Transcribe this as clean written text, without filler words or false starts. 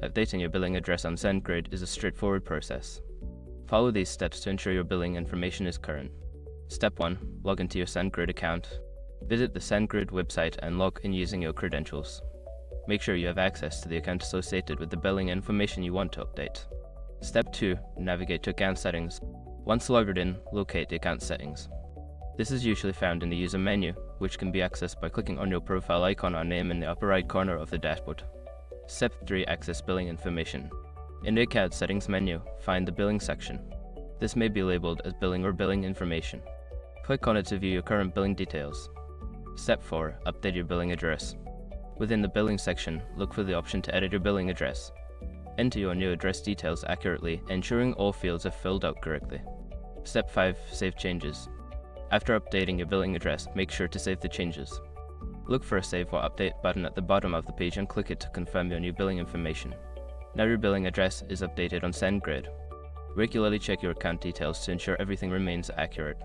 Updating your billing address on SendGrid is a straightforward process. Follow these steps to ensure your billing information is current. Step 1. Log into your SendGrid account. Visit the SendGrid website and log in using your credentials. Make sure you have access to the account associated with the billing information you want to update. Step 2. Navigate to Account Settings. Once logged in, locate the account settings. This is usually found in the user menu, which can be accessed by clicking on your profile icon or name in the upper right corner of the dashboard. Step 3. Access billing information. In the Account Settings menu, find the Billing section. This may be labeled as Billing or Billing Information. Click on it to view your current billing details. Step 4. Update your billing address. Within the Billing section, look for the option to edit your billing address. Enter your new address details accurately, ensuring all fields are filled out correctly. Step 5. Save changes. After updating your billing address, make sure to save the changes. Look for a Save or Update button at the bottom of the page and click it to confirm your new billing information. Now your billing address is updated on SendGrid. Regularly check your account details to ensure everything remains accurate.